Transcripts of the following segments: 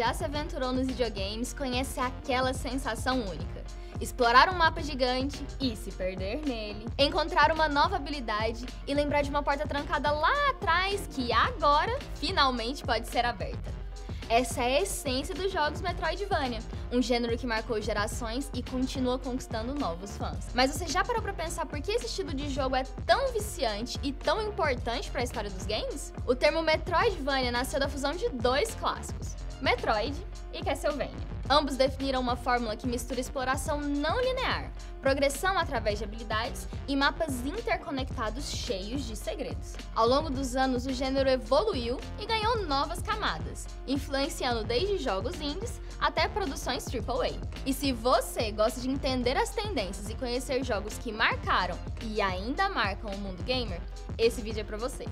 já se aventurou nos videogames conhece aquela sensação única. Explorar um mapa gigante e se perder nele. Encontrar uma nova habilidade e lembrar de uma porta trancada lá atrás que agora, finalmente, pode ser aberta. Essa é a essência dos jogos Metroidvania, um gênero que marcou gerações e continua conquistando novos fãs. Mas você já parou pra pensar por que esse estilo de jogo é tão viciante e tão importante para a história dos games? O termo Metroidvania nasceu da fusão de dois clássicos, Metroid e Castlevania. Ambos definiram uma fórmula que mistura exploração não linear, progressão através de habilidades e mapas interconectados cheios de segredos. Ao longo dos anos, o gênero evoluiu e ganhou novas camadas, influenciando desde jogos indies até produções AAA. E se você gosta de entender as tendências e conhecer jogos que marcaram e ainda marcam o mundo gamer, esse vídeo é pra você.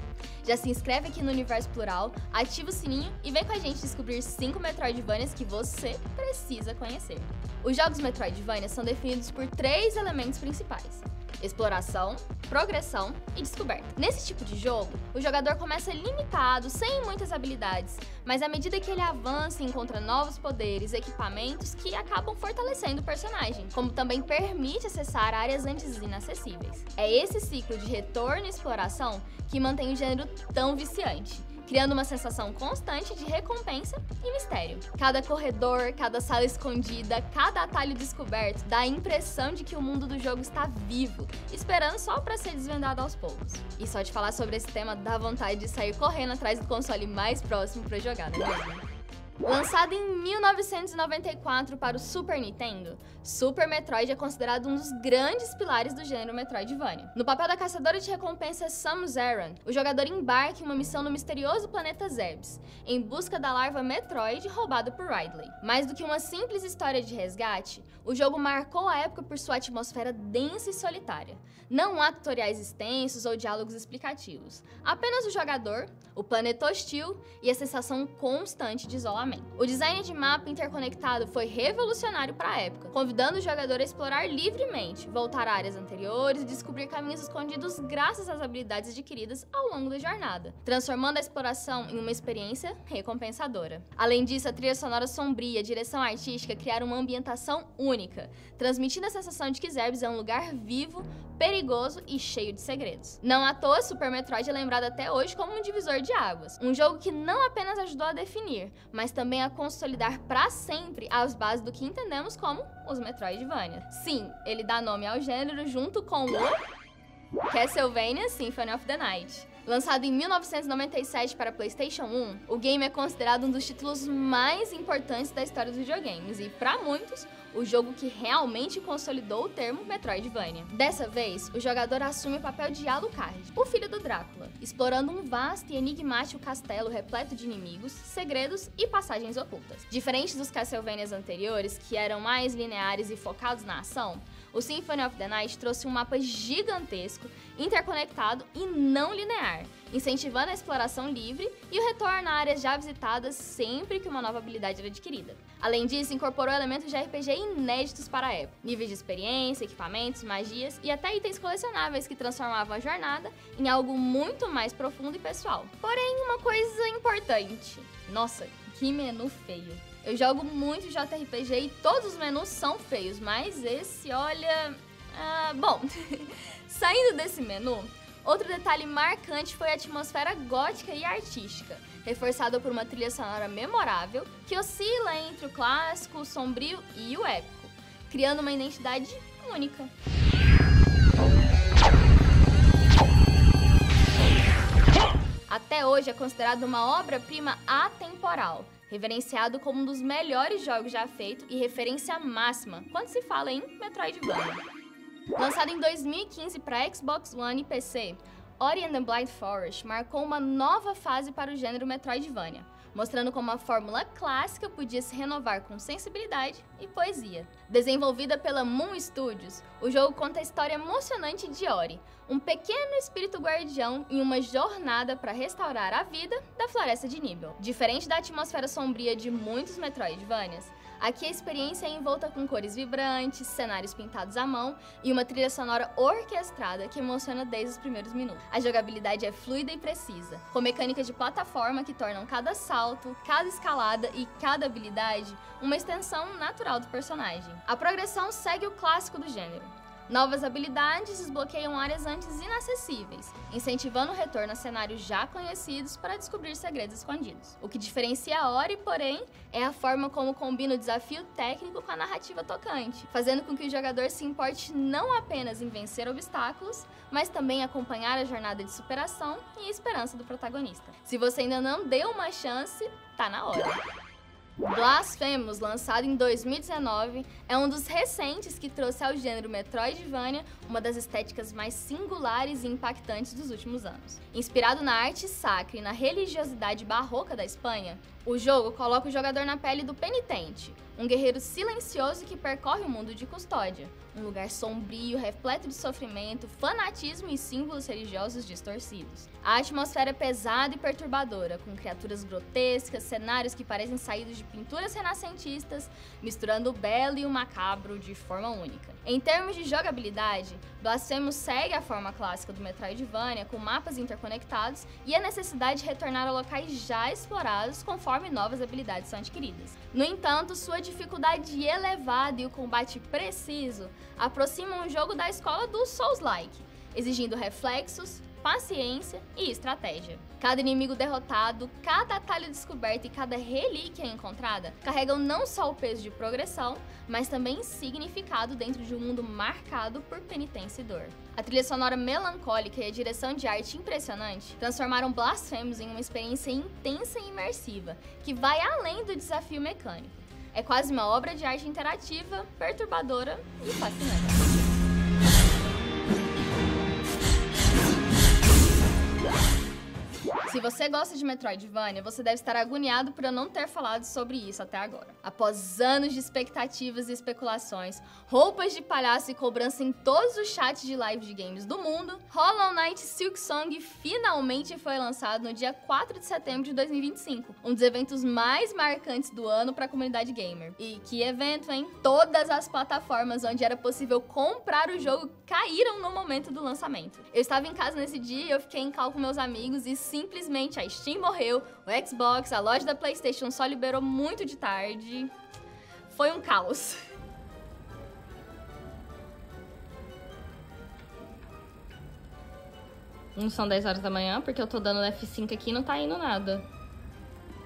Já se inscreve aqui no Universo Plural, ativa o sininho e vem com a gente descobrir 5 Metroidvanias que você precisa conhecer. Os jogos Metroidvania são definidos por 3 elementos principais: exploração, progressão e descoberta. Nesse tipo de jogo, o jogador começa limitado, sem muitas habilidades, mas à medida que ele avança, encontra novos poderes e equipamentos que acabam fortalecendo o personagem, como também permite acessar áreas antes inacessíveis. É esse ciclo de retorno e exploração que mantém o gênero tão viciante, criando uma sensação constante de recompensa e mistério. Cada corredor, cada sala escondida, cada atalho descoberto dá a impressão de que o mundo do jogo está vivo, esperando só para ser desvendado aos poucos. E só de falar sobre esse tema dá vontade de sair correndo atrás do console mais próximo para jogar, não é mesmo? Lançado em 1994 para o Super Nintendo, Super Metroid é considerado um dos grandes pilares do gênero Metroidvania. No papel da caçadora de recompensas Samus Aran, o jogador embarca em uma missão no misterioso planeta Zebes, em busca da larva Metroid roubada por Ridley. Mais do que uma simples história de resgate, o jogo marcou a época por sua atmosfera densa e solitária. Não há tutoriais extensos ou diálogos explicativos, apenas o jogador, o planeta hostil e a sensação constante de isolamento. O design de mapa interconectado foi revolucionário para a época, convidando o jogador a explorar livremente, voltar a áreas anteriores e descobrir caminhos escondidos graças às habilidades adquiridas ao longo da jornada, transformando a exploração em uma experiência recompensadora. Além disso, a trilha sonora sombria e a direção artística criaram uma ambientação única, transmitindo a sensação de que Zebes é um lugar vivo, perigoso e cheio de segredos. Não à toa, Super Metroid é lembrado até hoje como um divisor de águas, um jogo que não apenas ajudou a definir, mas também a consolidar para sempre as bases do que entendemos como os Metroidvania. Sim, ele dá nome ao gênero junto com o Castlevania Symphony of the Night. Lançado em 1997 para PlayStation 1, o game é considerado um dos títulos mais importantes da história dos videogames e, para muitos, o jogo que realmente consolidou o termo Metroidvania. Dessa vez, o jogador assume o papel de Alucard, o filho do Drácula, explorando um vasto e enigmático castelo repleto de inimigos, segredos e passagens ocultas. Diferente dos Castlevanias anteriores, que eram mais lineares e focados na ação, o Symphony of the Night trouxe um mapa gigantesco, interconectado e não linear, incentivando a exploração livre e o retorno a áreas já visitadas sempre que uma nova habilidade era adquirida. Além disso, incorporou elementos de RPG inéditos para a época, níveis de experiência, equipamentos, magias e até itens colecionáveis que transformavam a jornada em algo muito mais profundo e pessoal. Porém, uma coisa importante: nossa, que menu feio! Eu jogo muito JRPG e todos os menus são feios, mas esse, olha... bom, saindo desse menu, outro detalhe marcante foi a atmosfera gótica e artística, reforçada por uma trilha sonora memorável que oscila entre o clássico, o sombrio e o épico, criando uma identidade única. Até hoje é considerado uma obra-prima atemporal, reverenciado como um dos melhores jogos já feito e referência máxima quando se fala em Metroidvania. Lançado em 2015 para Xbox One e PC, Ori and the Blind Forest marcou uma nova fase para o gênero Metroidvania, mostrando como a fórmula clássica podia se renovar com sensibilidade e poesia. Desenvolvida pela Moon Studios, o jogo conta a história emocionante de Ori, um pequeno espírito guardião em uma jornada para restaurar a vida da floresta de Nibel. Diferente da atmosfera sombria de muitos Metroidvanias, aqui a experiência é envolta com cores vibrantes, cenários pintados à mão e uma trilha sonora orquestrada que emociona desde os primeiros minutos. A jogabilidade é fluida e precisa, com mecânicas de plataforma que tornam cada salto, cada escalada e cada habilidade uma extensão natural do personagem. A progressão segue o clássico do gênero. Novas habilidades desbloqueiam áreas antes inacessíveis, incentivando o retorno a cenários já conhecidos para descobrir segredos escondidos. O que diferencia a Ori, porém, é a forma como combina o desafio técnico com a narrativa tocante, fazendo com que o jogador se importe não apenas em vencer obstáculos, mas também acompanhar a jornada de superação e esperança do protagonista. Se você ainda não deu uma chance, tá na hora! Blasphemous, lançado em 2019, é um dos recentes que trouxe ao gênero Metroidvania uma das estéticas mais singulares e impactantes dos últimos anos. Inspirado na arte sacra e na religiosidade barroca da Espanha, o jogo coloca o jogador na pele do penitente, um guerreiro silencioso que percorre o mundo de Custódia, um lugar sombrio, repleto de sofrimento, fanatismo e símbolos religiosos distorcidos. A atmosfera é pesada e perturbadora, com criaturas grotescas, cenários que parecem saídos de pinturas renascentistas, misturando o belo e o macabro de forma única. Em termos de jogabilidade, Blasphemous segue a forma clássica do Metroidvania, com mapas interconectados e a necessidade de retornar a locais já explorados conforme novas habilidades são adquiridas. No entanto, sua dificuldade elevada e o combate preciso aproximam o jogo da escola do Souls-like, exigindo reflexos, paciência e estratégia. Cada inimigo derrotado, cada atalho descoberto e cada relíquia encontrada carregam não só o peso de progressão, mas também significado dentro de um mundo marcado por penitência e dor. A trilha sonora melancólica e a direção de arte impressionante transformaram Blasphemous em uma experiência intensa e imersiva, que vai além do desafio mecânico. É quase uma obra de arte interativa, perturbadora e fascinante. Se você gosta de Metroidvania, você deve estar agoniado por eu não ter falado sobre isso até agora. Após anos de expectativas e especulações, roupas de palhaço e cobrança em todos os chats de live de games do mundo, Hollow Knight Silksong finalmente foi lançado no dia 4 de setembro de 2025, um dos eventos mais marcantes do ano para a comunidade gamer. E que evento, hein? Todas as plataformas onde era possível comprar o jogo caíram no momento do lançamento. Eu estava em casa nesse dia e eu fiquei em call com meus amigos e simplesmente a Steam morreu, o Xbox, a loja da PlayStation só liberou muito de tarde. Foi um caos. Não são 10 horas da manhã, porque eu tô dando F5 aqui e não tá indo nada.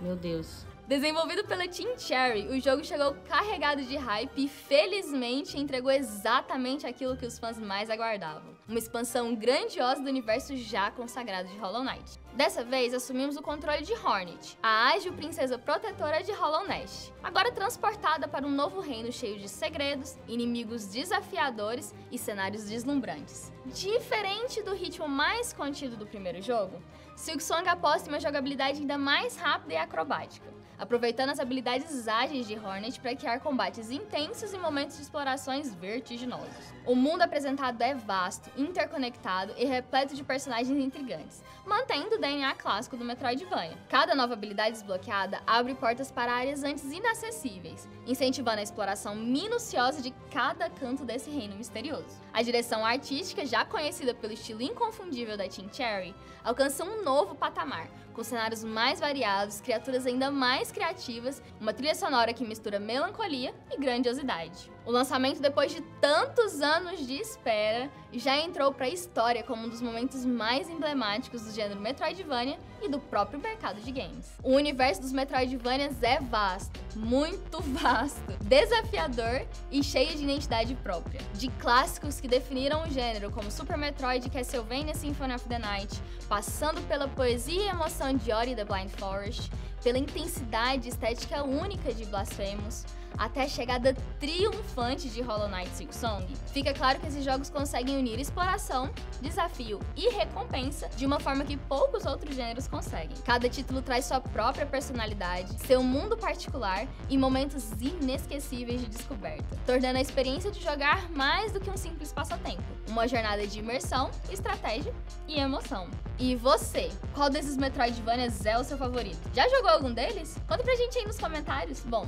Meu Deus. Desenvolvido pela Team Cherry, o jogo chegou carregado de hype e felizmente entregou exatamente aquilo que os fãs mais aguardavam. Uma expansão grandiosa do universo já consagrado de Hollow Knight. Dessa vez, assumimos o controle de Hornet, a ágil princesa protetora de Hollow Nest, agora transportada para um novo reino cheio de segredos, inimigos desafiadores e cenários deslumbrantes. Diferente do ritmo mais contido do primeiro jogo, Silksong aposta em uma jogabilidade ainda mais rápida e acrobática, aproveitando as habilidades ágeis de Hornet para criar combates intensos e momentos de explorações vertiginosos. O mundo apresentado é vasto, interconectado e repleto de personagens intrigantes, mantendo o DNA clássico do Metroidvania. Cada nova habilidade desbloqueada abre portas para áreas antes inacessíveis, incentivando a exploração minuciosa de cada canto desse reino misterioso. A direção artística, já conhecida pelo estilo inconfundível da Team Cherry, alcança um novo patamar, com cenários mais variados, criaturas ainda mais criativas, uma trilha sonora que mistura melancolia e grandiosidade. O lançamento, depois de tantos anos de espera, já entrou para a história como um dos momentos mais emblemáticos do gênero Metroidvania e do próprio mercado de games. O universo dos Metroidvanias é vasto, muito vasto, desafiador e cheio de identidade própria. De clássicos que definiram o gênero, como Super Metroid e Castlevania Symphony of the Night, passando pela poesia e emoção de Ori the Blind Forest, pela intensidade estética única de Blasphemous, até a chegada triunfante de Hollow Knight Silksong, fica claro que esses jogos conseguem unir exploração, desafio e recompensa de uma forma que poucos outros gêneros conseguem. Cada título traz sua própria personalidade, seu mundo particular e momentos inesquecíveis de descoberta, tornando a experiência de jogar mais do que um simples passatempo, uma jornada de imersão, estratégia e emoção. E você, qual desses Metroidvanias é o seu favorito? Já jogou algum deles? Conta pra gente aí nos comentários. Bom,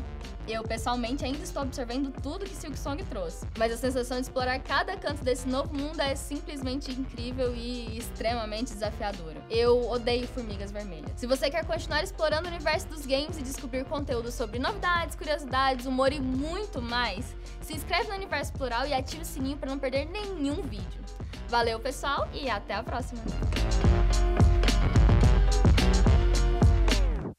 eu pessoalmente ainda estou absorvendo tudo que Silksong trouxe, mas a sensação de explorar cada canto desse novo mundo é simplesmente incrível e extremamente desafiadora. Eu odeio formigas vermelhas. Se você quer continuar explorando o universo dos games e descobrir conteúdo sobre novidades, curiosidades, humor e muito mais, se inscreve no Universo Plural e ative o sininho para não perder nenhum vídeo. Valeu, pessoal, e até a próxima!